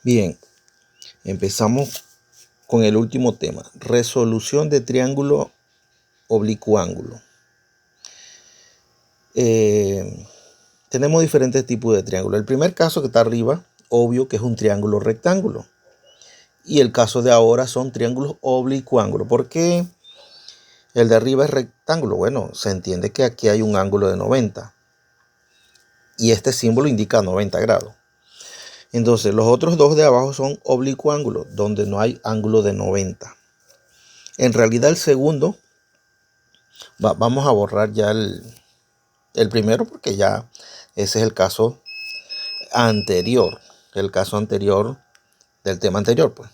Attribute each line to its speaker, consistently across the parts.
Speaker 1: Bien, empezamos con el último tema. Resolución de triángulo oblicuo-ángulo. Tenemos diferentes tipos de triángulos. El primer caso que está arriba, obvio que es un triángulo rectángulo. Y el caso de ahora son triángulos oblicuo-ángulo. ¿Por qué el de arriba es rectángulo? Bueno, se entiende que aquí hay un ángulo de 90. Y este símbolo indica 90 grados. Entonces, los otros dos de abajo son oblicuo ángulo, donde no hay ángulo de 90. En realidad, el segundo, vamos a borrar ya el primero, porque ya ese es el caso anterior. El caso anterior del tema anterior, pues.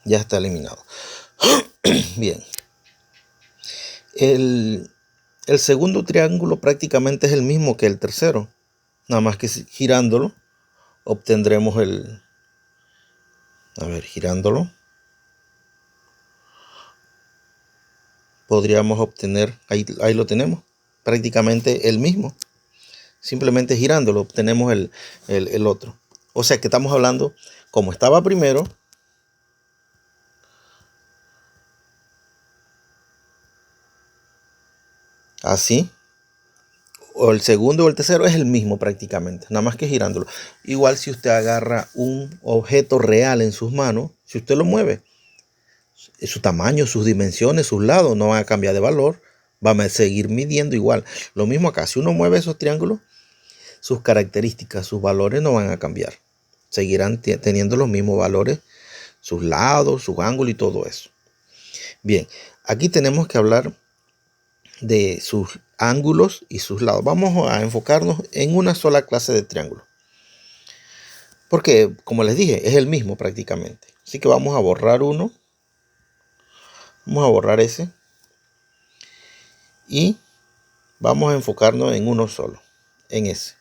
Speaker 1: Ya está eliminado. Bien. El segundo triángulo prácticamente es el mismo que el tercero. Nada más que girándolo obtendremos girándolo podríamos obtener, ahí lo tenemos, prácticamente el mismo. Simplemente girándolo obtenemos el otro. O sea que estamos hablando, como estaba primero, así, o el segundo o el tercero es el mismo prácticamente, nada más que girándolo. Igual si usted agarra un objeto real en sus manos, si usted lo mueve, su tamaño, sus dimensiones, sus lados no van a cambiar de valor, van a seguir midiendo igual. Lo mismo acá, si uno mueve esos triángulos, sus características, sus valores no van a cambiar. Seguirán teniendo los mismos valores, sus lados, sus ángulos y todo eso. Bien, aquí tenemos que hablar de sus ángulos y sus lados. Vamos a enfocarnos en una sola clase de triángulo. Porque, como les dije, es el mismo prácticamente. Así que vamos a borrar uno. Vamos a borrar ese. Y vamos a enfocarnos en uno solo. En ese.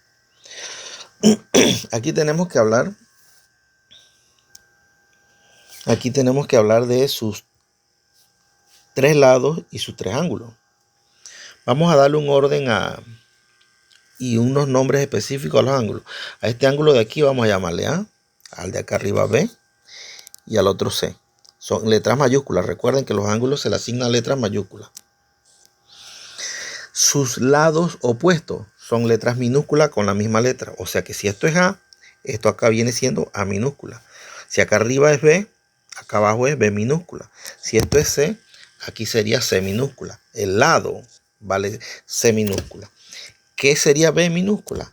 Speaker 1: Aquí tenemos que hablar de sus tres lados y sus tres ángulos. Vamos a darle un orden y unos nombres específicos a los ángulos. A este ángulo de aquí vamos a llamarle A, al de acá arriba B y al otro C. Son letras mayúsculas. Recuerden que los ángulos se le asignan letras mayúsculas. Sus lados opuestos son letras minúsculas con la misma letra. O sea que si esto es A, esto acá viene siendo A minúscula. Si acá arriba es B, acá abajo es B minúscula. Si esto es C, aquí sería C minúscula. El lado vale C minúscula. ¿Qué sería B minúscula?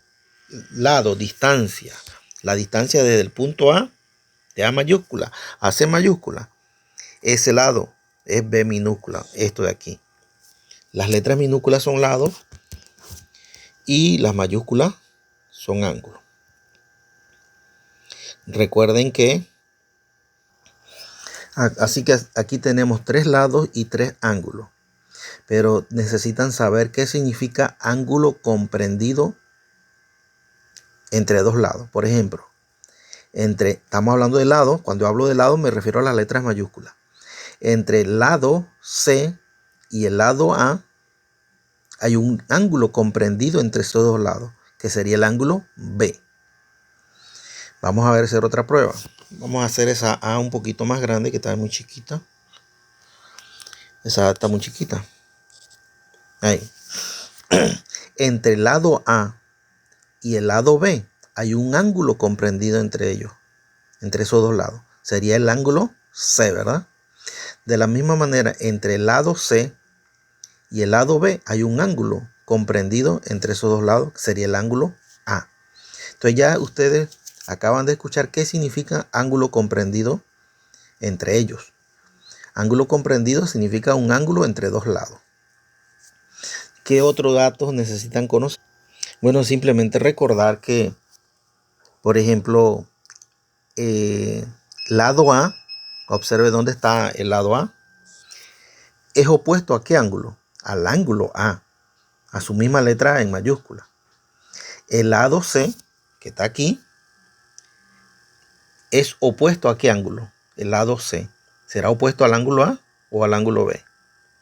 Speaker 1: Lado, distancia. La distancia desde el punto A, de A mayúscula, a C mayúscula. Ese lado es B minúscula, esto de aquí. Las letras minúsculas son lados y las mayúsculas son ángulos. Recuerden que así que aquí tenemos tres lados y tres ángulos. Pero necesitan saber qué significa ángulo comprendido entre dos lados. Por ejemplo, estamos hablando de lado. Cuando hablo de lado me refiero a las letras mayúsculas. Entre el lado C y el lado A hay un ángulo comprendido entre esos dos lados, que sería el ángulo B. Vamos a hacer otra prueba. Vamos a hacer esa A un poquito más grande, que está muy chiquita. Esa A está muy chiquita. Ahí. Entre el lado A y el lado B hay un ángulo comprendido entre ellos, entre esos dos lados. Sería el ángulo C, ¿verdad? De la misma manera, entre el lado C y el lado B hay un ángulo comprendido entre esos dos lados, que sería el ángulo A. Entonces ya ustedes acaban de escuchar qué significa ángulo comprendido entre ellos. Ángulo comprendido significa un ángulo entre dos lados. ¿Qué otros datos necesitan conocer? Bueno, simplemente recordar que, por ejemplo, lado A, observe dónde está el lado A, es opuesto a qué ángulo, al ángulo A su misma letra en mayúscula. El lado C, que está aquí, es opuesto a qué ángulo, el lado C. ¿Será opuesto al ángulo A o al ángulo B?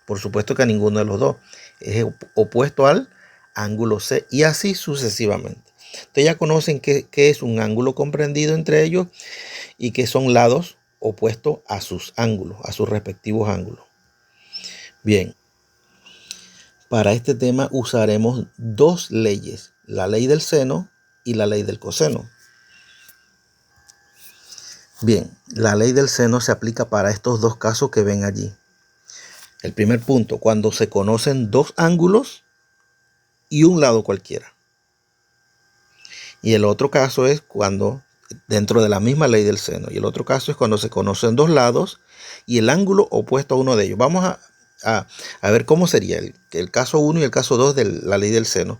Speaker 1: Por supuesto que a ninguno de los dos. Es opuesto al ángulo C y así sucesivamente. Ustedes ya conocen qué es un ángulo comprendido entre ellos y que son lados opuestos a sus ángulos, a sus respectivos ángulos. Bien, para este tema usaremos dos leyes, la ley del seno y la ley del coseno. Bien, la ley del seno se aplica para estos dos casos que ven allí. El primer punto, cuando se conocen dos ángulos y un lado cualquiera. Y el otro caso es cuando, dentro de la misma ley del seno, y el otro caso es cuando se conocen dos lados y el ángulo opuesto a uno de ellos. Vamos a ver cómo sería el caso 1 y el caso 2 de la ley del seno.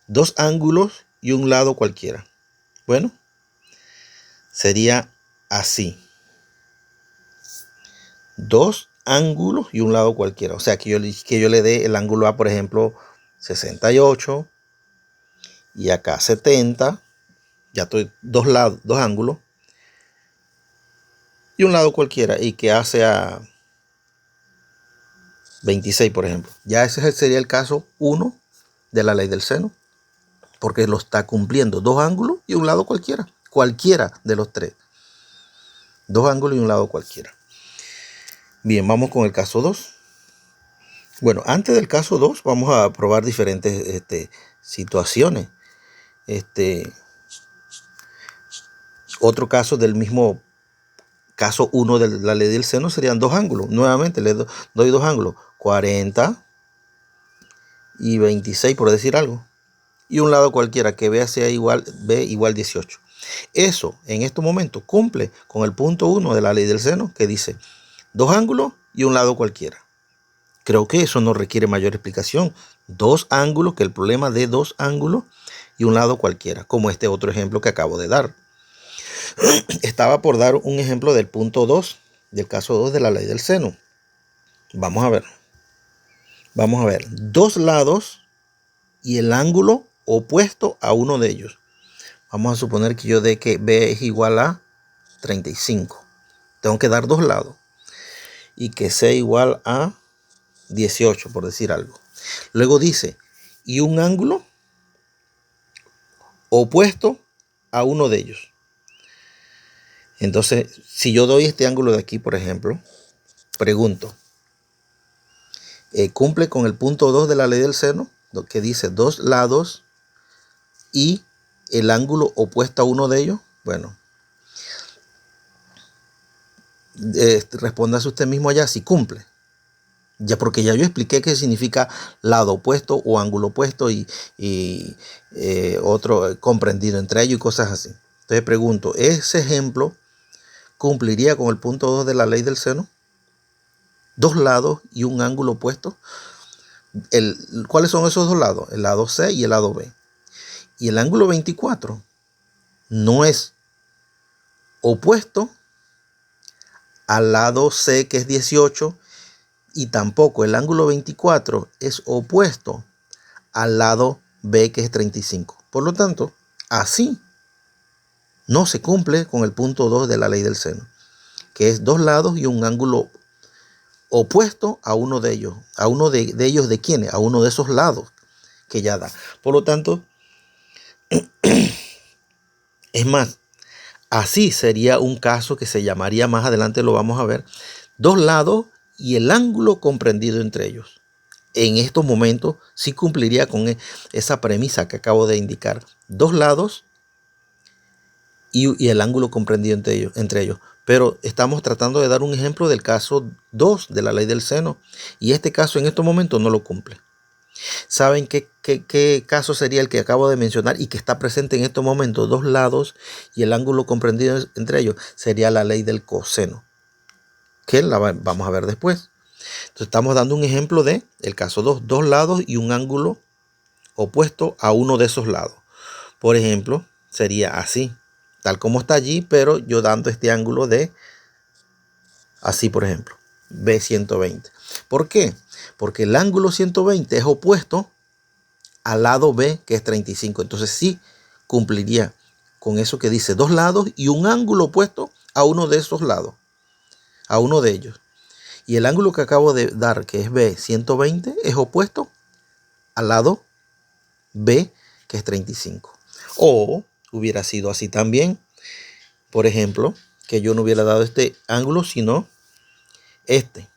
Speaker 1: Dos ángulos y un lado cualquiera. Bueno, sería así. Dos ángulos y un lado cualquiera. O sea, que yo le dé el ángulo A, por ejemplo, 68 y acá 70. Ya estoy dos ángulos y un lado cualquiera y que A sea 26, por ejemplo. Ya ese sería el caso 1 de la ley del seno, porque lo está cumpliendo dos ángulos y un lado cualquiera. Cualquiera de los tres. Dos ángulos y un lado cualquiera. Bien, vamos con el caso 2. Bueno, antes del caso 2 vamos a probar diferentes situaciones. Otro caso del mismo caso 1 de la ley del seno serían dos ángulos. Nuevamente le doy dos ángulos. 40 y 26, por decir algo. Y un lado cualquiera que B sea igual 18. Eso en estos momentos cumple con el punto 1 de la ley del seno que dice dos ángulos y un lado cualquiera. Creo que eso no requiere mayor explicación. Dos ángulos, que el problema de dos ángulos y un lado cualquiera, como este otro ejemplo que acabo de dar. Estaba por dar un ejemplo del punto 2, del caso 2 de la ley del seno. Vamos a ver. Vamos a ver. Dos lados y el ángulo opuesto a uno de ellos. Vamos a suponer que yo dé que B es igual a 35. Tengo que dar dos lados. Y que C igual a 18, por decir algo. Luego dice, y un ángulo opuesto a uno de ellos. Entonces, si yo doy este ángulo de aquí, por ejemplo, pregunto, ¿cumple con el punto 2 de la ley del seno? Lo que dice dos lados y el ángulo opuesto a uno de ellos. Bueno, respóndase usted mismo allá si cumple. Ya, porque ya yo expliqué qué significa lado opuesto o ángulo opuesto y otro comprendido entre ellos y cosas así. Entonces pregunto, ¿ese ejemplo cumpliría con el punto 2 de la ley del seno? Dos lados y un ángulo opuesto. ¿Cuáles son esos dos lados? El lado C y el lado B. Y el ángulo 24 no es opuesto al lado C, que es 18, y tampoco el ángulo 24 es opuesto al lado B, que es 35. Por lo tanto, así no se cumple con el punto 2 de la ley del seno, que es dos lados y un ángulo opuesto a uno de ellos. ¿A uno de ellos de quiénes? A uno de esos lados que ya da. Por lo tanto, es más, así sería un caso que se llamaría, más adelante lo vamos a ver, dos lados y el ángulo comprendido entre ellos. En estos momentos sí cumpliría con esa premisa que acabo de indicar. Dos lados y el ángulo comprendido entre ellos. Pero estamos tratando de dar un ejemplo del caso 2 de la ley del seno. Y este caso en estos momentos no lo cumple. ¿Saben qué caso sería el que acabo de mencionar y que está presente en estos momentos? Dos lados y el ángulo comprendido entre ellos. Sería la ley del coseno, que la vamos a ver después. Entonces estamos dando un ejemplo de el caso 2. Dos lados y un ángulo opuesto a uno de esos lados. Por ejemplo, sería así, tal como está allí, pero yo dando este ángulo de así, por ejemplo, B120. ¿Por qué? Porque el ángulo 120 es opuesto al lado B, que es 35. Entonces sí cumpliría con eso que dice dos lados y un ángulo opuesto a uno de esos lados, a uno de ellos. Y el ángulo que acabo de dar, que es B, 120, es opuesto al lado B, que es 35. O hubiera sido así también, por ejemplo, que yo no hubiera dado este ángulo, sino este.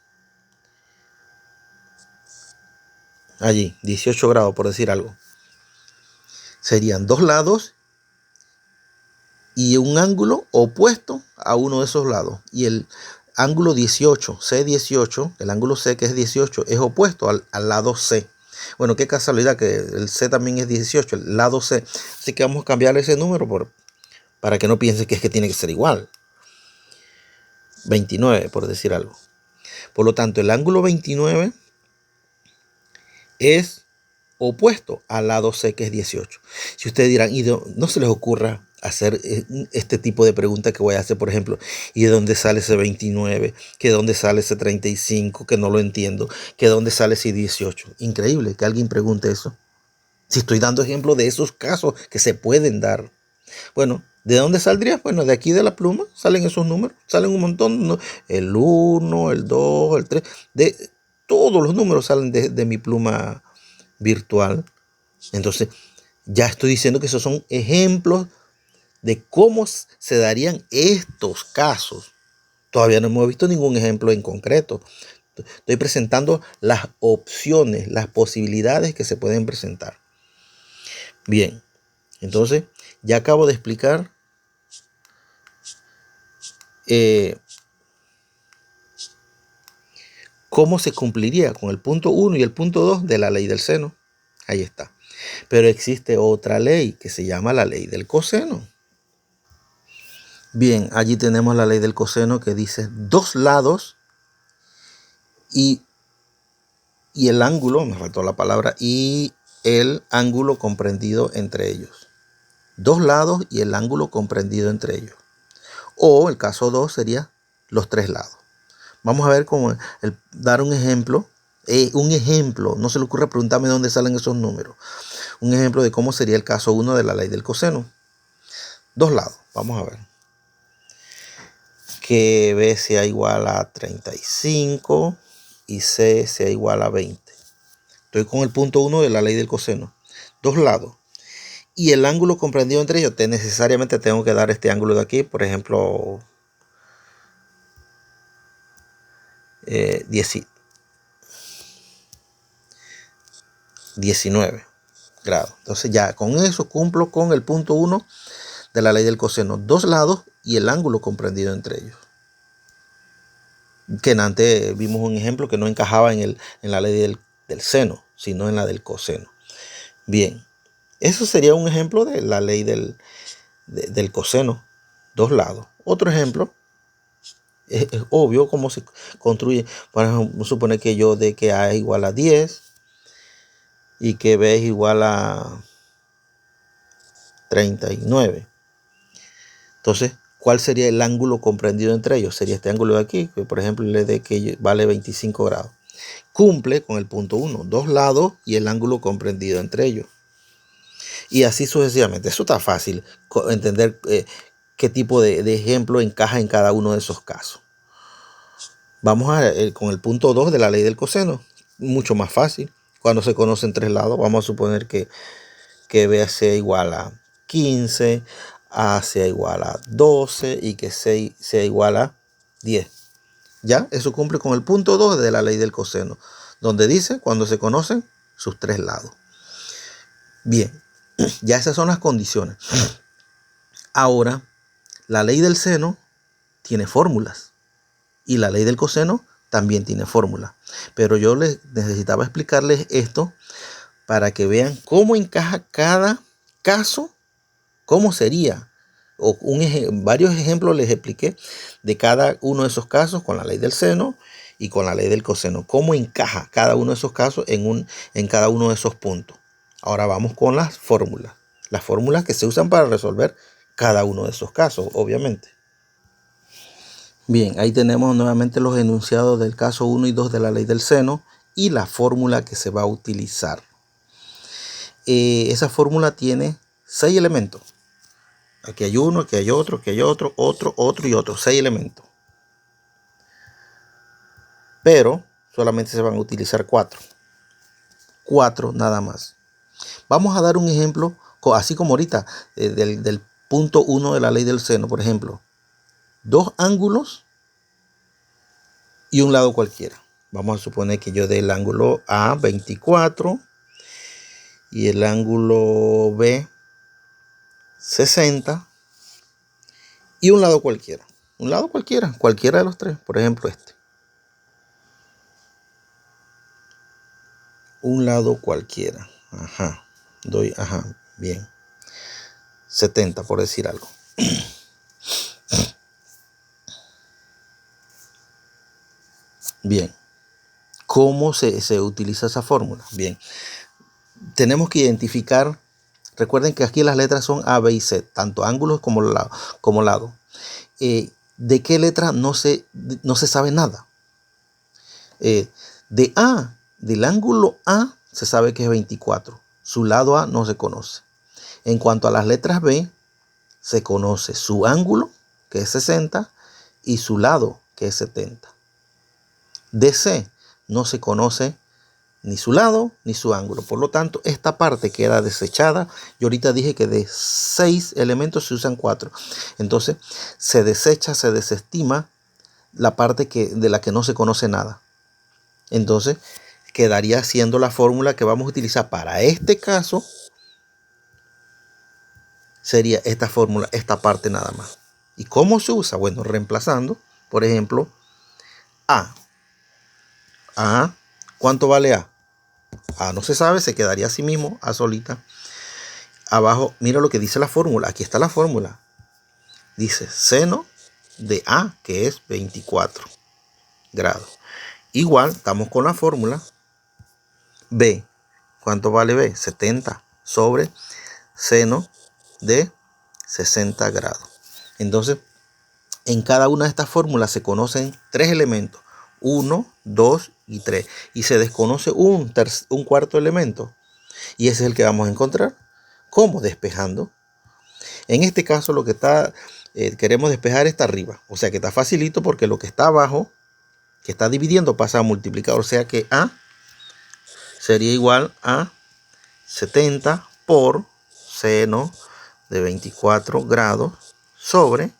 Speaker 1: Allí, 18 grados, por decir algo. Serían dos lados y un ángulo opuesto a uno de esos lados. Y el ángulo 18, C18, el ángulo C que es 18, es opuesto al lado C. Bueno, qué casualidad que el C también es 18, el lado C. Así que vamos a cambiar ese número para que no piense que es que tiene que ser igual. 29, por decir algo. Por lo tanto, el ángulo 29 es opuesto al lado C, que es 18. Si ustedes dirán, y no se les ocurra hacer este tipo de pregunta que voy a hacer, por ejemplo, ¿y de dónde sale ese 29? ¿Que de dónde sale ese 35? Que no lo entiendo. ¿Que de dónde sale ese 18? Increíble que alguien pregunte eso. Si estoy dando ejemplo de esos casos que se pueden dar. Bueno, ¿de dónde saldría? Bueno, de aquí de la pluma salen esos números. Salen un montón, ¿no? El 1, el 2, el 3. De, todos los números salen de mi pluma virtual. Entonces, ya estoy diciendo que esos son ejemplos de cómo se darían estos casos. Todavía no hemos visto ningún ejemplo en concreto. Estoy presentando las opciones, las posibilidades que se pueden presentar. Bien, entonces ya acabo de explicar cómo se cumpliría con el punto 1 y el punto 2 de la ley del seno. Ahí está. Pero existe otra ley que se llama la ley del coseno. Bien, allí tenemos la ley del coseno que dice dos lados y el ángulo, me faltó la palabra, y el ángulo comprendido entre ellos. Dos lados y el ángulo comprendido entre ellos. O el caso 2 sería los tres lados. Vamos a ver cómo dar un ejemplo. No se le ocurre preguntarme dónde salen esos números. Un ejemplo de cómo sería el caso 1 de la ley del coseno. Dos lados, vamos a ver. Que B sea igual a 35 y C sea igual a 20. Estoy con el punto 1 de la ley del coseno. Dos lados. Y el ángulo comprendido entre ellos, necesariamente tengo que dar este ángulo de aquí, por ejemplo, 19 grados. Entonces ya con eso cumplo con el punto 1 de la ley del coseno. Dos lados y el ángulo comprendido entre ellos. Que antes vimos un ejemplo que no encajaba en la ley del seno, sino en la del coseno. Bien, eso sería un ejemplo de la ley del coseno. Dos lados. Otro ejemplo, es obvio cómo se construye. Vamos a suponer que yo de que A es igual a 10 y que B es igual a 39. Entonces, ¿cuál sería el ángulo comprendido entre ellos? Sería este ángulo de aquí, que por ejemplo le dé que vale 25 grados. Cumple con el punto 1, dos lados y el ángulo comprendido entre ellos. Y así sucesivamente. Eso está fácil entender qué tipo de ejemplo encaja en cada uno de esos casos. Vamos con el punto 2 de la ley del coseno. Mucho más fácil. Cuando se conocen tres lados, vamos a suponer que B sea igual a 15, A sea igual a 12 y que C sea igual a 10. ¿Ya? Eso cumple con el punto 2 de la ley del coseno, donde dice cuando se conocen sus tres lados. Bien, ya esas son las condiciones. Ahora, la ley del seno tiene fórmulas y la ley del coseno también tiene fórmulas. Pero yo les necesitaba explicarles esto para que vean cómo encaja cada caso, cómo sería. Varios ejemplos les expliqué de cada uno de esos casos con la ley del seno y con la ley del coseno. Cómo encaja cada uno de esos casos en cada uno de esos puntos. Ahora vamos con las fórmulas. Las fórmulas que se usan para resolver cada uno de esos casos, obviamente. Bien, ahí tenemos nuevamente los enunciados del caso 1 y 2 de la ley del seno y la fórmula que se va a utilizar. Esa fórmula tiene 6 elementos. Aquí hay uno, aquí hay otro, aquí hay otro y otro. 6 elementos. pero solamente se van a utilizar 4. 4 nada más. Vamos a dar un ejemplo, así como ahorita, del punto 1 de la ley del seno, por ejemplo. 2 ángulos y un lado cualquiera. Vamos a suponer que yo dé el ángulo A 24 y el ángulo B 60 y un lado cualquiera. Un lado cualquiera, cualquiera de los tres. Por ejemplo, este. Un lado cualquiera. Ajá. Bien. 70 por decir algo. Bien. ¿Cómo se utiliza esa fórmula? Bien. Tenemos que identificar, recuerden que aquí las letras son A, B y C, tanto ángulos como lado. ¿De qué letra no se sabe nada? Del ángulo A se sabe que es 24. Su lado A no se conoce. En cuanto a las letras B, se conoce su ángulo, que es 60, y su lado, que es 70. De C no se conoce ni su lado ni su ángulo. Por lo tanto, esta parte queda desechada. Yo ahorita dije que de 6 elementos se usan 4. Entonces, se desecha, se desestima la parte de la que no se conoce nada. Entonces, quedaría siendo la fórmula que vamos a utilizar para este caso. Sería esta fórmula, esta parte nada más. ¿Y cómo se usa? Bueno, reemplazando, por ejemplo, A. A, ¿cuánto vale A? A no se sabe, se quedaría así mismo, A solita. Abajo, mira lo que dice la fórmula. Aquí está la fórmula. Dice seno de A, que es 24 grados. Igual, estamos con la fórmula. B, ¿cuánto vale B? 70 sobre seno de 60 grados. Entonces, en cada una de estas fórmulas se conocen 3 elementos. 1, 2 y 3. Y se desconoce un cuarto elemento. Y ese es el que vamos a encontrar. ¿Cómo? Despejando. En este caso lo que queremos despejar está arriba. O sea que está facilito porque lo que está abajo, que está dividiendo, pasa a multiplicar. O sea que A sería igual a 70 por seno de 24 grados sobre,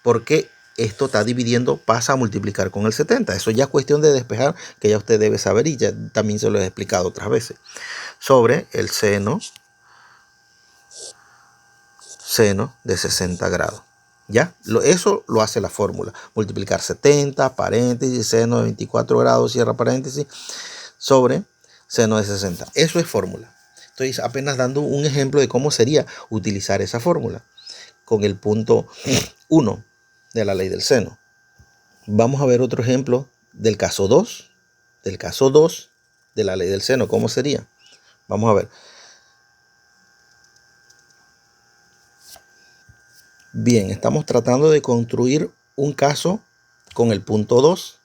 Speaker 1: porque esto está dividiendo, pasa a multiplicar con el 70. Eso ya es cuestión de despejar, que ya usted debe saber y ya también se lo he explicado otras veces. Sobre el seno de 60 grados. ¿Ya? Eso lo hace la fórmula. Multiplicar 70, paréntesis, seno de 24 grados, cierra paréntesis, sobre seno de 60. Eso es fórmula. Estoy apenas dando un ejemplo de cómo sería utilizar esa fórmula con el punto 1 de la ley del seno. Vamos a ver otro ejemplo del caso 2. Del caso 2 de la ley del seno. ¿Cómo sería? Vamos a ver. Bien, estamos tratando de construir un caso con el punto 2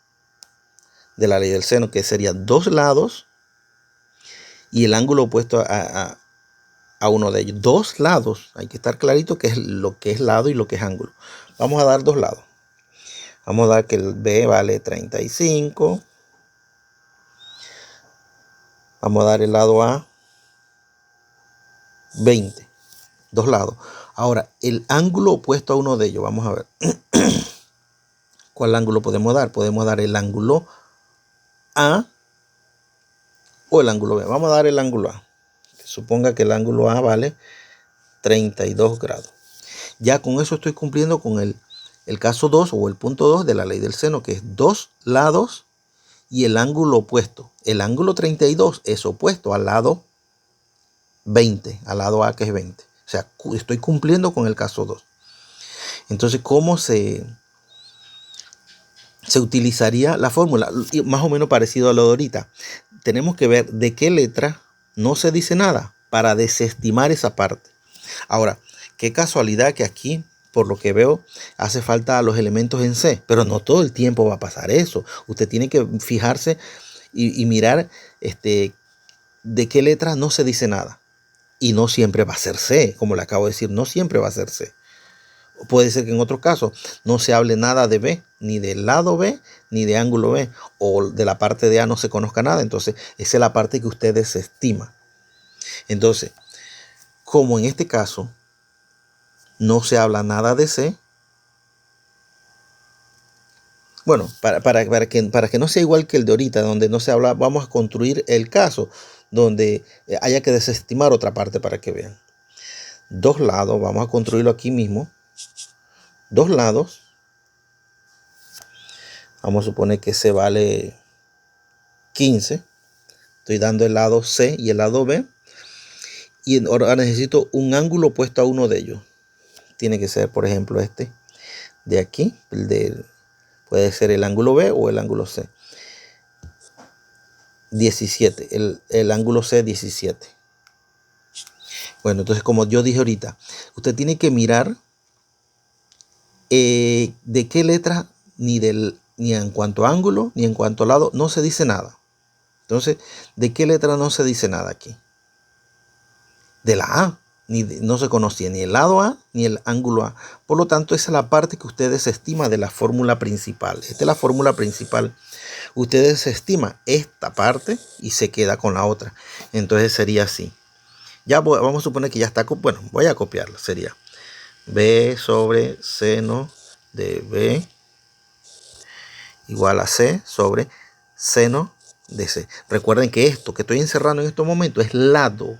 Speaker 1: de la ley del seno, que sería 2 lados y el ángulo opuesto a uno de ellos. 2 lados, hay que estar clarito que es lo que es lado y lo que es ángulo. Vamos a dar 2 lados. Vamos a dar que el B vale 35. Vamos a dar el lado A 20. 2 lados. Ahora, el ángulo opuesto a uno de ellos, vamos a ver. ¿Cuál ángulo podemos dar? Podemos dar el ángulo A o el ángulo B. Vamos a dar el ángulo A. Suponga que el ángulo A vale 32 grados. Ya con eso estoy cumpliendo con el caso 2 o el punto 2 de la ley del seno, que es 2 lados y el ángulo opuesto. El ángulo 32 es opuesto al lado 20, al lado A, que es 20. O sea, estoy cumpliendo con el caso 2. Entonces, ¿cómo se utilizaría la fórmula? Más o menos parecido a lo de ahorita. Tenemos que ver de qué letra no se dice nada para desestimar esa parte. Ahora, qué casualidad que aquí, por lo que veo, hace falta los elementos en C, pero no todo el tiempo va a pasar eso. Usted tiene que fijarse y mirar de qué letra no se dice nada. Y no siempre va a ser C, como le acabo de decir, no siempre va a ser C. Puede ser que en otro caso no se hable nada de B, ni del lado B, ni de ángulo B, o de la parte de A no se conozca nada. Entonces, esa es la parte que usted desestima. Entonces, como en este caso no se habla nada de C, bueno, para que no sea igual que el de ahorita, donde no se habla, vamos a construir el caso donde haya que desestimar otra parte para que vean. Dos lados, vamos a construirlo aquí mismo. Dos lados. Vamos a suponer que C vale 15. Estoy dando el lado C y el lado B. Y ahora necesito un ángulo opuesto a uno de ellos. Tiene que ser, por ejemplo, este de aquí. Puede ser el ángulo B o el ángulo C. 17. El ángulo C 17. Bueno, entonces como yo dije ahorita, usted tiene que mirar de qué letra, ni en cuanto a ángulo, ni en cuanto a lado, no se dice nada. Entonces, ¿de qué letra no se dice nada aquí? De la A. No se conocía ni el lado A ni el ángulo A. Por lo tanto, esa es la parte que usted desestima de la fórmula principal. Esta es la fórmula principal. Usted desestima esta parte y se queda con la otra. Entonces sería así. Ya vamos a suponer que ya está. Bueno, voy a copiarlo. Sería B sobre seno de B igual a C sobre seno de C. Recuerden que esto que estoy encerrando en estos momentos es lado.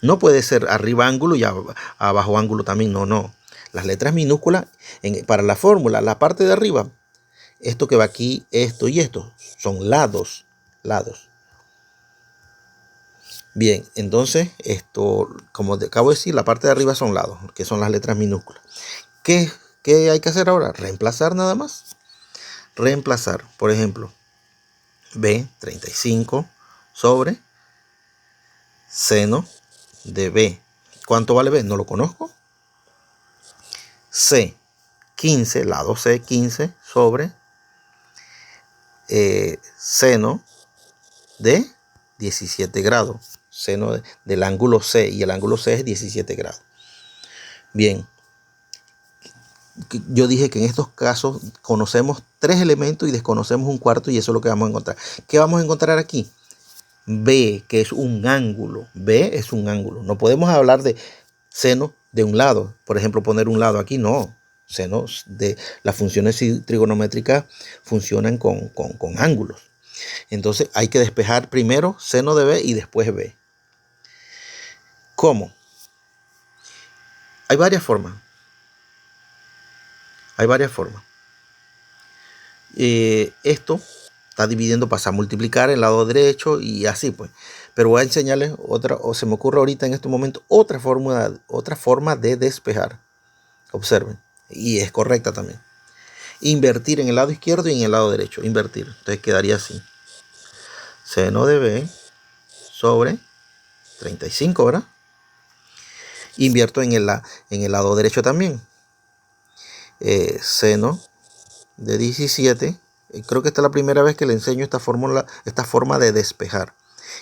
Speaker 1: No puede ser arriba ángulo y abajo ángulo también. No. Las letras minúsculas para la fórmula, la parte de arriba, esto que va aquí, esto y esto, son lados. Bien, entonces, esto, como acabo de decir, la parte de arriba son lados, que son las letras minúsculas. ¿Qué hay que hacer ahora? Reemplazar nada más. Reemplazar, por ejemplo, B, 35 sobre seno de B. ¿Cuánto vale B? No lo conozco. C, 15, lado C, 15 sobre seno de 17 grados. Seno del ángulo C, y el ángulo C es 17 grados. Bien, yo dije que en estos casos conocemos tres elementos y desconocemos un cuarto, y eso es lo que vamos a encontrar. ¿Qué vamos a encontrar aquí? B, que es un ángulo. B es un ángulo. No podemos hablar de seno de un lado. Por ejemplo, poner un lado aquí, no. Senos de las funciones trigonométricas funcionan con ángulos. Entonces hay que despejar primero seno de B y después B. ¿Cómo? Hay varias formas. Esto está dividiendo, pasa a multiplicar el lado derecho y así pues. Pero voy a enseñarles otra, o se me ocurre ahorita en este momento, otra forma de despejar. Observen. Y es correcta también. Invertir en el lado izquierdo y en el lado derecho. Invertir. Entonces quedaría así. Seno de B sobre 35, ¿verdad? Invierto en el lado derecho también. Seno de 17. Creo que esta es la primera vez que le enseño esta forma de despejar.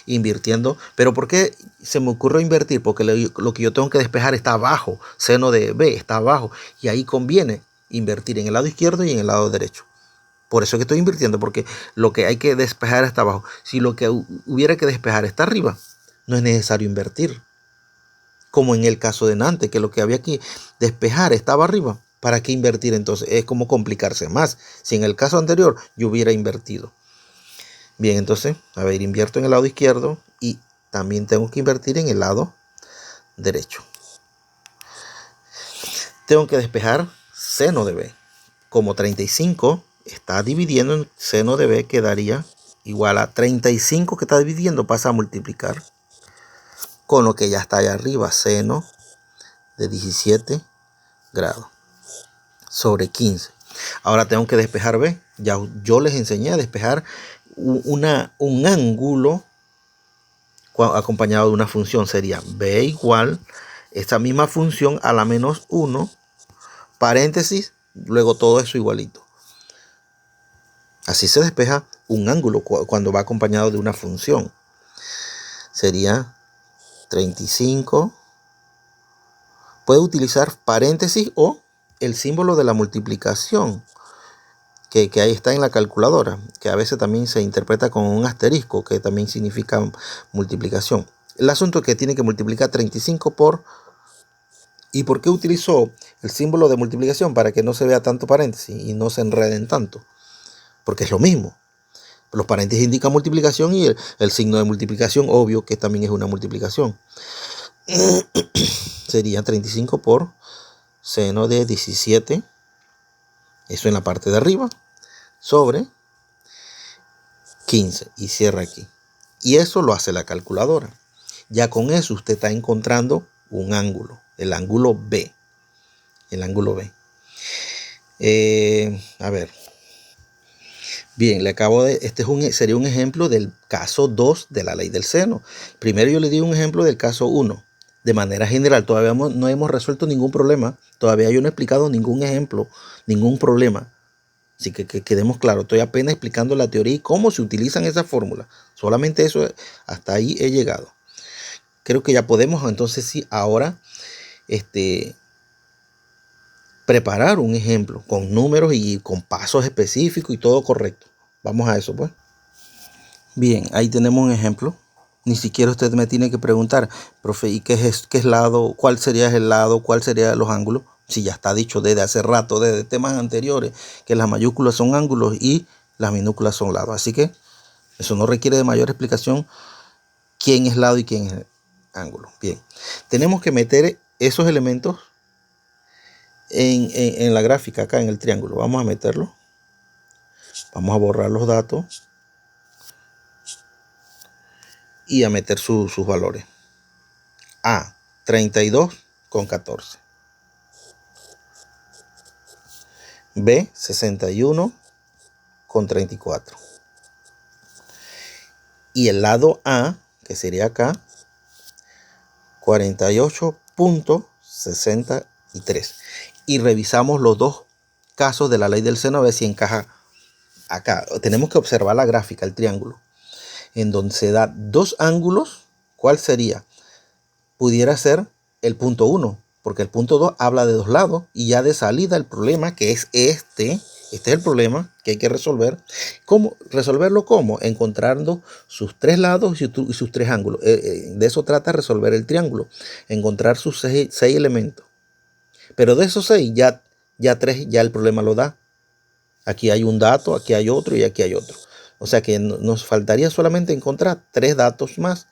Speaker 1: Invirtiendo. ¿Pero por qué se me ocurrió invertir? Porque lo que yo tengo que despejar está abajo. Seno de B está abajo. Y ahí conviene invertir en el lado izquierdo y en el lado derecho. Por eso que estoy invirtiendo, porque lo que hay que despejar está abajo. Si lo que hubiera que despejar está arriba, no es necesario invertir. Como en el caso de Nantes, que lo que había que despejar estaba arriba. ¿Para qué invertir entonces? Es como complicarse más. Si en el caso anterior yo hubiera invertido. Bien, entonces, a ver, invierto en el lado izquierdo y también tengo que invertir en el lado derecho. Tengo que despejar seno de B. Como 35 está dividiendo en seno de B, quedaría igual a 35 que está dividiendo, pasa a multiplicar con lo que ya está allá arriba, seno de 17 grados sobre 15. Ahora tengo que despejar B. Ya yo les enseñé a despejar un ángulo acompañado de una función. Sería B igual esta misma función a la menos 1, paréntesis, luego todo eso igualito. Así se despeja un ángulo cuando va acompañado de una función. Sería 35 puede utilizar paréntesis o el símbolo de la multiplicación, que ahí está en la calculadora, que a veces también se interpreta con un asterisco, que también significa multiplicación. El asunto es que tiene que multiplicar 35 por... ¿Y por qué utilizó el símbolo de multiplicación? Para que no se vea tanto paréntesis y no se enreden tanto, porque es lo mismo. Los paréntesis indican multiplicación y el signo de multiplicación, obvio que también es una multiplicación. Sería 35 por seno de 17, eso en la parte de arriba, sobre 15 y cierra aquí. Y eso lo hace la calculadora. Ya con eso usted está encontrando un ángulo, el ángulo B. El ángulo B. A ver. Bien, sería un ejemplo del caso 2 de la ley del seno. Primero yo le di un ejemplo del caso 1. De manera general, todavía no hemos resuelto ningún problema. Todavía yo no he explicado ningún ejemplo, ningún problema. Así que quedemos claros, estoy apenas explicando la teoría y cómo se utilizan esas fórmulas. Solamente eso, hasta ahí he llegado. Creo que ya podemos entonces sí ahora preparar un ejemplo con números y con pasos específicos y todo correcto. Vamos a eso pues. Bien, ahí tenemos un ejemplo. Ni siquiera usted me tiene que preguntar, profe, ¿y qué es lado? ¿Cuál sería el lado? ¿Cuál serían los ángulos? Si ya está dicho desde hace rato, desde temas anteriores, que las mayúsculas son ángulos y las minúsculas son lados. Así que eso no requiere de mayor explicación quién es lado y quién es ángulo. Bien, tenemos que meter esos elementos en la gráfica, acá en el triángulo. Vamos a meterlo. Vamos a borrar los datos y a meter sus valores. A, 32,14. B, 61,34. Y el lado A, que sería acá, 48,63. Y revisamos los dos casos de la ley del seno a ver si encaja acá. Tenemos que observar la gráfica, el triángulo, en donde se da dos ángulos. ¿Cuál sería? Pudiera ser el punto 1, porque el punto 2 habla de dos lados y ya de salida el problema, que es este es el problema que hay que resolver. ¿Cómo resolverlo? ¿Cómo? Encontrando sus tres lados y sus tres ángulos. De eso trata resolver el triángulo, encontrar sus seis elementos. Pero de esos 6, ya 3 ya el problema lo da. Aquí hay un dato, aquí hay otro y aquí hay otro. O sea que nos faltaría solamente encontrar 3 datos más.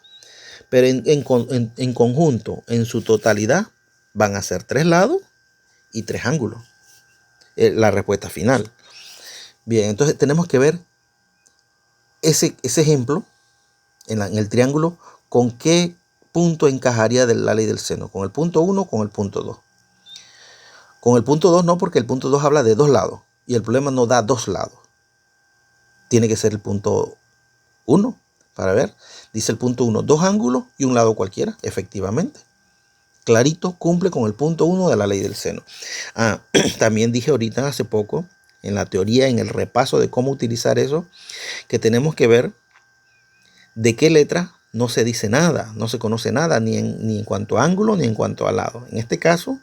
Speaker 1: Pero en conjunto, en su totalidad, van a ser 3 lados y 3 ángulos. La respuesta final. Bien, entonces tenemos que ver ese ejemplo en el triángulo, con qué punto encajaría de la ley del seno. ¿Con el punto 1 o con el punto 2? Con el punto 2 no, porque el punto 2 habla de dos lados y el problema no da dos lados. Tiene que ser el punto 1 para ver. Dice el punto 1, dos ángulos y un lado cualquiera, efectivamente. Clarito, cumple con el punto 1 de la ley del seno. También dije ahorita, hace poco, en la teoría, en el repaso de cómo utilizar eso, que tenemos que ver de qué letra no se dice nada, no se conoce nada, ni en cuanto a ángulo, ni en cuanto a lado. En este caso,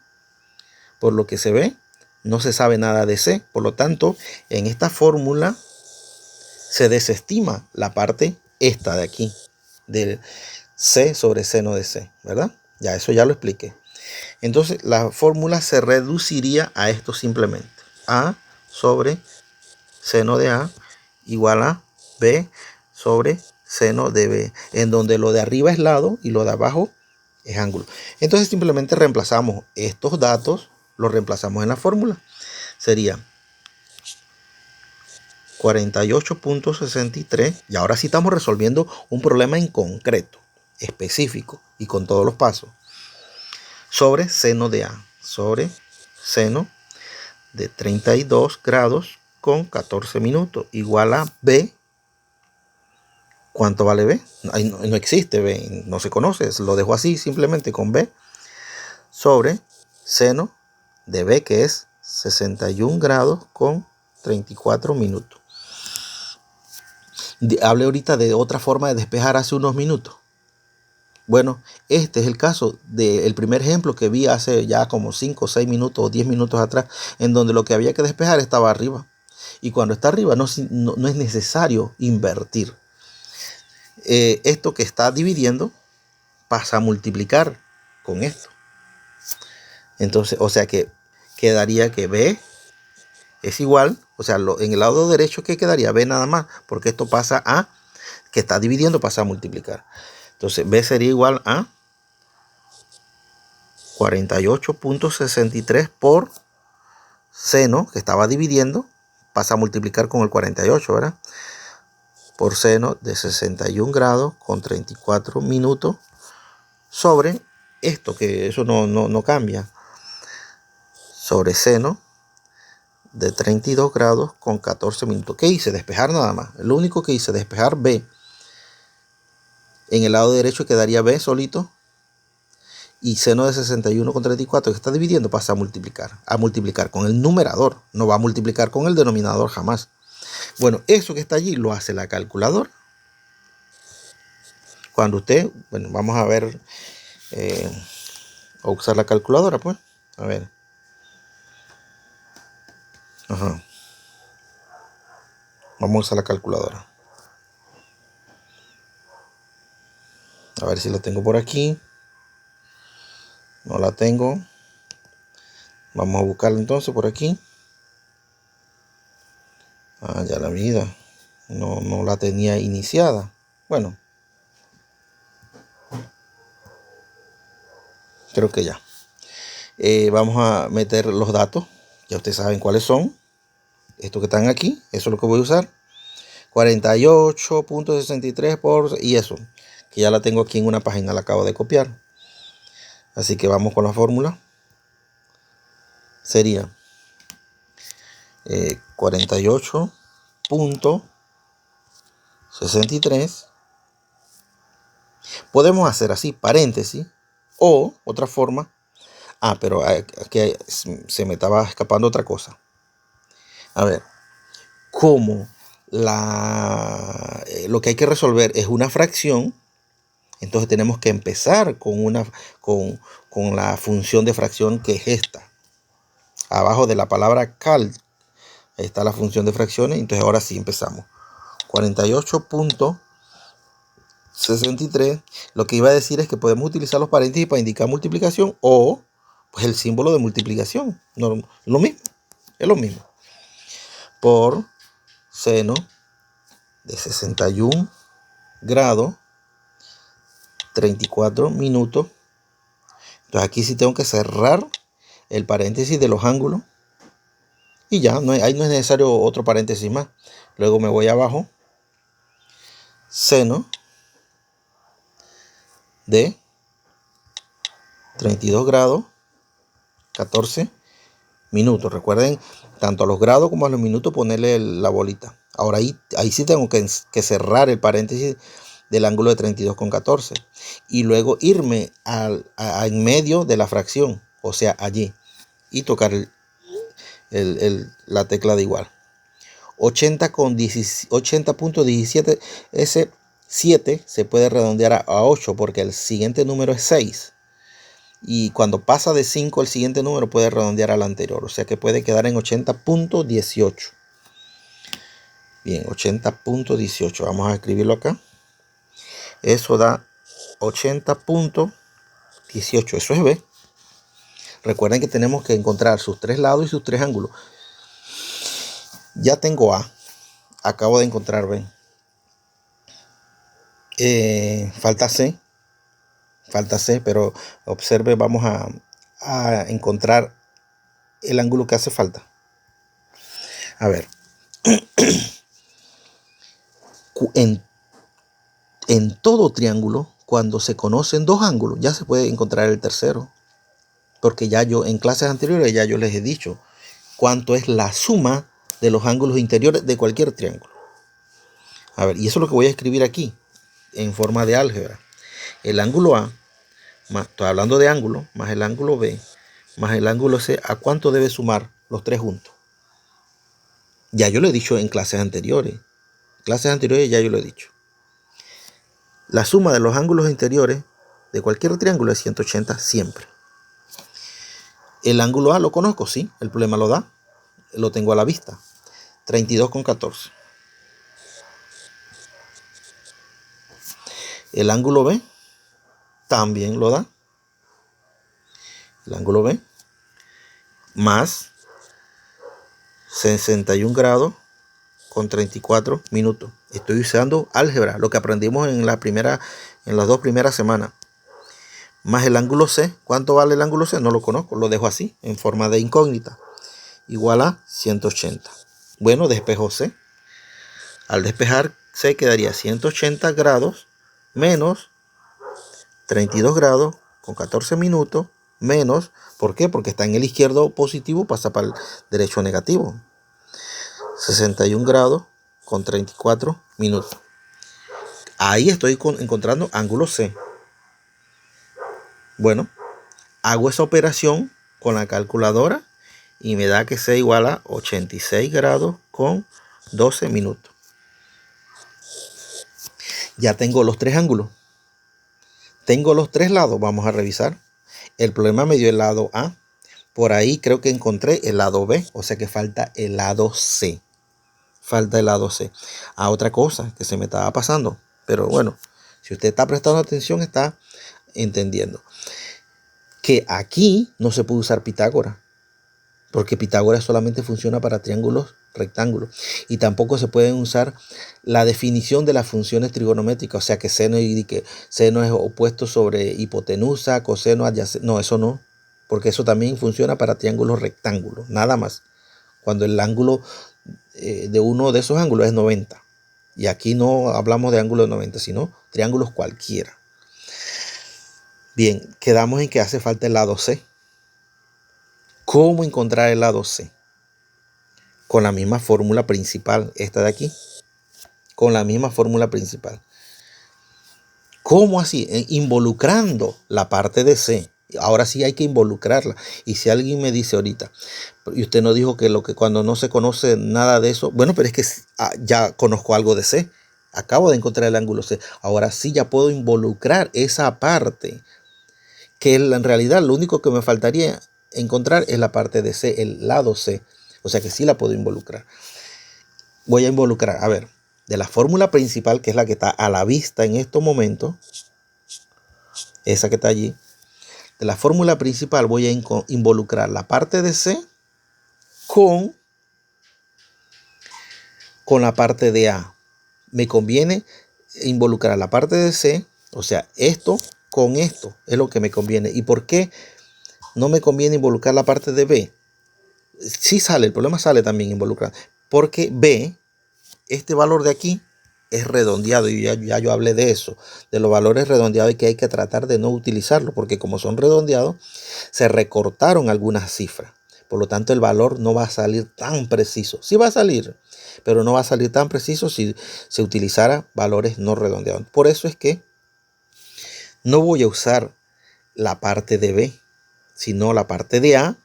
Speaker 1: por lo que se ve, no se sabe nada de C. Por lo tanto, en esta fórmula se desestima la parte esta de aquí, del C sobre seno de C, ¿verdad? Ya, eso ya lo expliqué. Entonces, la fórmula se reduciría a esto simplemente. A sobre seno de A igual a B sobre seno de B, en donde lo de arriba es lado y lo de abajo es ángulo. Entonces, simplemente reemplazamos estos datos, los reemplazamos en la fórmula. Sería 48,63. Y ahora sí estamos resolviendo un problema en concreto, específico y con todos los pasos. Sobre seno de A, sobre seno de 32 grados con 14 minutos, igual a B. ¿Cuánto vale B? No existe B, no se conoce, lo dejo así simplemente con B, sobre seno de B, que es 61 grados con 34 minutos. Hablé ahorita de otra forma de despejar hace unos minutos. Bueno, este es el caso del primer ejemplo que vi hace ya como 5, 6 minutos o 10 minutos atrás, en donde lo que había que despejar estaba arriba. Y cuando está arriba no es necesario invertir. Esto que está dividiendo pasa a multiplicar con esto. Entonces, o sea que quedaría que B es igual, o sea, en el lado derecho, ¿qué quedaría? B nada más, porque esto pasa a, que está dividiendo, pasa a multiplicar. Entonces, B sería igual a 48.63 por seno, que estaba dividiendo, pasa a multiplicar con el 48, ¿verdad? Por seno de 61 grados con 34 minutos sobre esto, que eso no cambia, sobre seno de 32 grados con 14 minutos. ¿Qué hice? Despejar nada más. Lo único que hice, despejar B. En el lado derecho quedaría B solito. Y seno de 61 con 34 que está dividiendo pasa a multiplicar con el numerador. No va a multiplicar con el denominador jamás. Bueno, eso que está allí lo hace la calculadora. Cuando usted, bueno, vamos a ver, a usar la calculadora, pues. A ver. Ajá. Vamos a usar la calculadora. A ver si la tengo por aquí. No la tengo. Vamos a buscarla entonces por aquí. Ah, ya la vida. No la tenía iniciada. Bueno. Creo que ya. Vamos a meter los datos. Ya ustedes saben cuáles son. Estos que están aquí. Eso es lo que voy a usar. 48.63 por... Y eso. Que ya la tengo aquí en una página. La acabo de copiar. Así que vamos con la fórmula. Sería 48.63. Podemos hacer así, paréntesis. O otra forma. Ah, pero aquí se me estaba escapando otra cosa. A ver. Como lo que hay que resolver es una fracción, entonces tenemos que empezar con la función de fracción, que es esta. Abajo de la palabra cal, ahí está la función de fracciones. Entonces ahora sí empezamos. 48.63. Lo que iba a decir es que podemos utilizar los paréntesis para indicar multiplicación o pues el símbolo de multiplicación. No, lo mismo, es lo mismo. Por seno de 61 grados 34 minutos. Entonces aquí sí tengo que cerrar el paréntesis de los ángulos y ya, ahí no es necesario otro paréntesis más. Luego me voy abajo, seno de 32 grados 14 minutos. Recuerden, tanto a los grados como a los minutos ponerle la bolita. Ahora ahí sí tengo que cerrar el paréntesis del ángulo de 32 con 14 y luego irme en medio de la fracción, o sea, allí, y tocar la tecla de igual. 80.17, ese 7 se puede redondear a 8 porque el siguiente número es 6. Y cuando pasa de 5 el siguiente número puede redondear al anterior. O sea que puede quedar en 80.18. Bien, 80.18. Vamos a escribirlo acá. Eso da 80.18. Eso es B. Recuerden que tenemos que encontrar sus tres lados y sus tres ángulos. Ya tengo A. Acabo de encontrar B. Falta C. Falta C, pero observe, vamos a encontrar el ángulo que hace falta. A ver. En todo triángulo, cuando se conocen dos ángulos, ya se puede encontrar el tercero. Porque ya yo, en clases anteriores, ya yo les he dicho cuánto es la suma de los ángulos interiores de cualquier triángulo. A ver, y eso es lo que voy a escribir aquí, en forma de álgebra. El ángulo A, estoy hablando de ángulo, más el ángulo B, más el ángulo C, ¿a cuánto debe sumar los tres juntos? Ya yo lo he dicho en clases anteriores. Clases anteriores ya yo lo he dicho. La suma de los ángulos interiores de cualquier triángulo es 180 siempre. El ángulo A lo conozco, sí, el problema lo da, lo tengo a la vista. 32,14. El ángulo B también lo da. El ángulo B más 61 grados con 34 minutos. Estoy usando álgebra, lo que aprendimos en las dos primeras semanas. Más el ángulo C. ¿Cuánto vale el ángulo C? No lo conozco, lo dejo así, en forma de incógnita. Igual a 180. Bueno, despejo C. Al despejar C quedaría 180 grados menos 32 grados con 14 minutos menos, ¿por qué? Porque está en el izquierdo positivo, pasa para el derecho negativo. 61 grados con 34 minutos. Ahí estoy encontrando ángulo C. Bueno, hago esa operación con la calculadora y me da que C igual a 86 grados con 12 minutos. Ya tengo los tres ángulos. Tengo los tres lados, vamos a revisar. El problema me dio el lado A. Por ahí creo que encontré el lado B, o sea que falta el lado C. Falta el lado C. Otra cosa que se me estaba pasando, pero bueno, si usted está prestando atención, está entendiendo que aquí no se puede usar Pitágoras, porque Pitágoras solamente funciona para triángulos rectángulos, y tampoco se pueden usar la definición de las funciones trigonométricas, o sea que seno es opuesto sobre hipotenusa, coseno adyacente. No, eso no, porque eso también funciona para triángulos rectángulos, nada más. Cuando el ángulo de uno de esos ángulos es 90. Y aquí no hablamos de ángulos de 90, sino triángulos cualquiera. Bien, quedamos en que hace falta el lado C. ¿Cómo encontrar el lado C? Con la misma fórmula principal, esta de aquí. Con la misma fórmula principal. ¿Cómo así? Involucrando la parte de C. Ahora sí hay que involucrarla. Y si alguien me dice ahorita, y usted no dijo que cuando no se conoce nada de eso, bueno, pero es que ya conozco algo de C. Acabo de encontrar el ángulo C. Ahora sí ya puedo involucrar esa parte. Que en realidad lo único que me faltaría encontrar es la parte de C, el lado C. O sea que sí la puedo involucrar. Voy a involucrar, a ver, de la fórmula principal, que es la que está a la vista en estos momentos, esa que está allí. De la fórmula principal voy a involucrar la parte de C con la parte de A. Me conviene involucrar la parte de C, o sea, esto con esto es lo que me conviene. ¿Y por qué no me conviene involucrar la parte de B? Sí sale, el problema sale también involucrado, porque B, este valor de aquí, es redondeado, y ya yo hablé de eso, de los valores redondeados, y que hay que tratar de no utilizarlo, porque como son redondeados, se recortaron algunas cifras. Por lo tanto, el valor no va a salir tan preciso. Sí va a salir, pero no va a salir tan preciso si se utilizara valores no redondeados. Por eso es que no voy a usar la parte de B, sino la parte de A,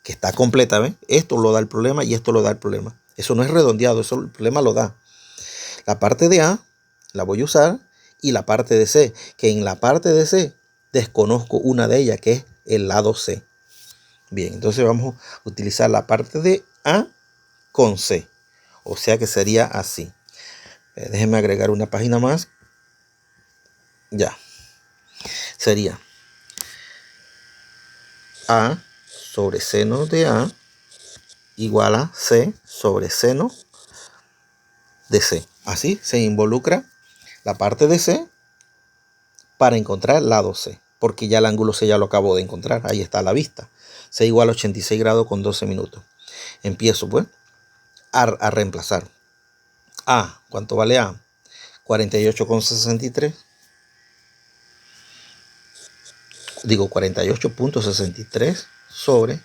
Speaker 1: que está completa, ¿ves? Esto lo da el problema y esto lo da el problema. Eso no es redondeado, eso el problema lo da. La parte de A la voy a usar, y la parte de C, que en la parte de C desconozco una de ellas, que es el lado C. Bien, entonces vamos a utilizar la parte de A con C. O sea que sería así. Déjenme agregar una página más. Ya. Sería A sobre seno de A igual a C sobre seno de C. Así se involucra la parte de C para encontrar el lado C, porque ya el ángulo C ya lo acabo de encontrar, ahí está a la vista. C igual a 86 grados con 12 minutos. Empiezo pues a reemplazar. A, ¿cuánto vale A? 48,63. Digo 48,63 sobre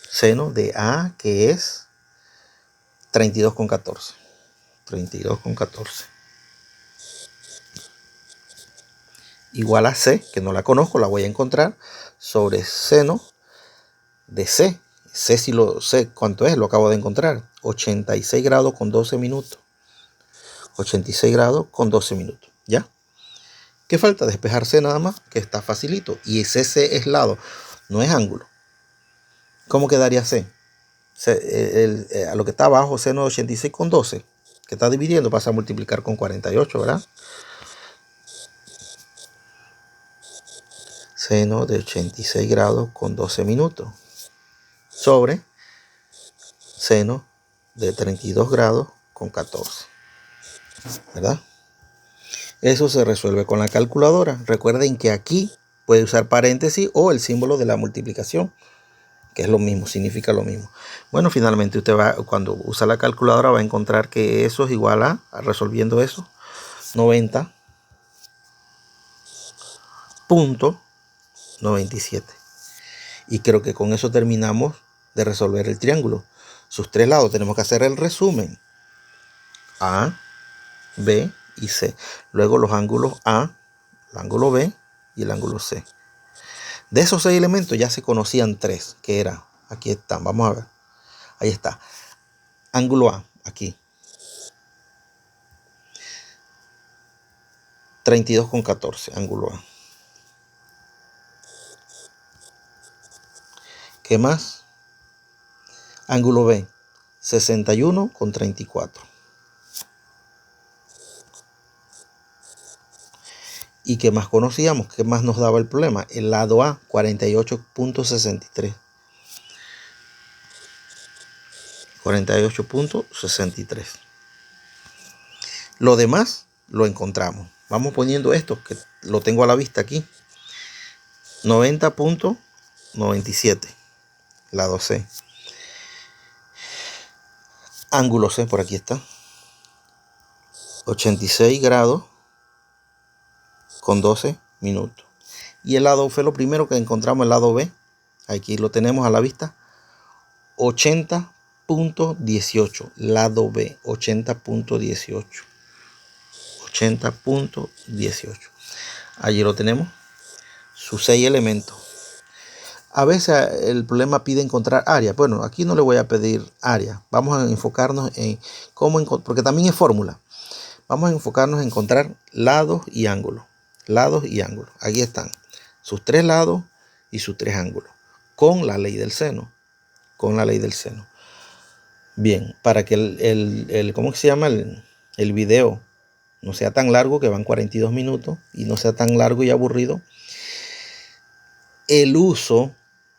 Speaker 1: seno de A, que es 32,14. 32,14. Igual a C, que no la conozco, la voy a encontrar, sobre seno de C. C si lo sé cuánto es, lo acabo de encontrar. 86 grados con 12 minutos. 86 grados con 12 minutos. ¿Ya? ¿Qué falta? Despejar C nada más, que está facilito. Y ese C es lado, no es ángulo. ¿Cómo quedaría C? A lo que está abajo, seno de 86 con 12, que está dividiendo, pasa a multiplicar con 48, ¿verdad? Seno de 86 grados con 12 minutos sobre seno de 32 grados con 14, ¿verdad? Eso se resuelve con la calculadora. Recuerden que aquí puede usar paréntesis o el símbolo de la multiplicación, que es lo mismo, significa lo mismo. Bueno, finalmente usted va, cuando usa la calculadora, va a encontrar que eso es igual a resolviendo eso, 90.97. Y creo que con eso terminamos de resolver el triángulo. Sus tres lados tenemos que hacer el resumen. A, B y C. Luego los ángulos A, el ángulo B y el ángulo C. De esos 6 elementos ya se conocían 3, que era, aquí están, vamos a ver. Ahí está. Ángulo A, aquí. 32,14, ángulo A. ¿Qué más? Ángulo B, 61,34. ¿Y qué más conocíamos? ¿Qué más nos daba el problema? El lado A, 48,63. 48,63. Lo demás lo encontramos. Vamos poniendo esto, que lo tengo a la vista aquí. 90,97. Lado C. Ángulo C, por aquí está. 86 grados con 12 minutos. Y el lado fue lo primero que encontramos, el lado B. Aquí lo tenemos a la vista. 80,18. Lado B, 80,18. 80,18. Allí lo tenemos. Sus 6 elementos. A veces el problema pide encontrar área. Bueno, aquí no le voy a pedir área. Vamos a enfocarnos en cómo, porque también es fórmula. Vamos a enfocarnos en encontrar lados y ángulos. Lados y ángulos. Aquí están sus 3 lados y sus 3 ángulos. Con la ley del seno. Con la ley del seno. Bien, para que ¿cómo se llama? El video no sea tan largo, que van 42 minutos, y no sea tan largo y aburrido, el uso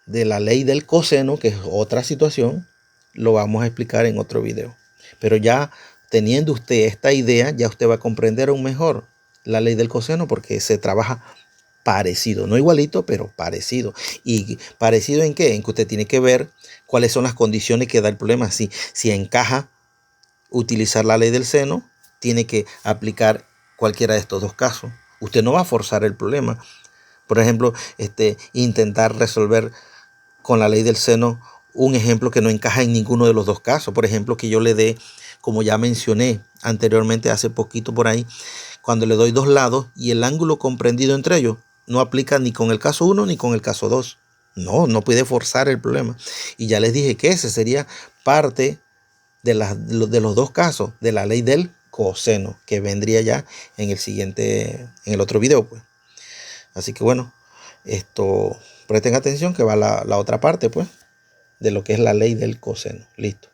Speaker 1: de la ley del coseno, que es otra situación, lo vamos a explicar en otro video. Pero ya teniendo usted esta idea, ya usted va a comprender aún mejor la ley del coseno, porque se trabaja parecido, no igualito, pero parecido. ¿Y parecido en qué? En que usted tiene que ver cuáles son las condiciones que da el problema. Si encaja utilizar la ley del seno, tiene que aplicar cualquiera de estos dos casos. Usted no va a forzar el problema. Por ejemplo, intentar resolver con la ley del seno un ejemplo que no encaja en ninguno de los dos casos. Por ejemplo, que yo le dé, como ya mencioné anteriormente, hace poquito por ahí, cuando le doy 2 lados y el ángulo comprendido entre ellos no aplica ni con el caso 1 ni con el caso 2. No puede forzar el problema. Y ya les dije que ese sería parte de los dos casos de la ley del coseno, que vendría ya en el otro video, pues. Así que bueno, presten atención, que va la otra parte, pues, de lo que es la ley del coseno. Listo.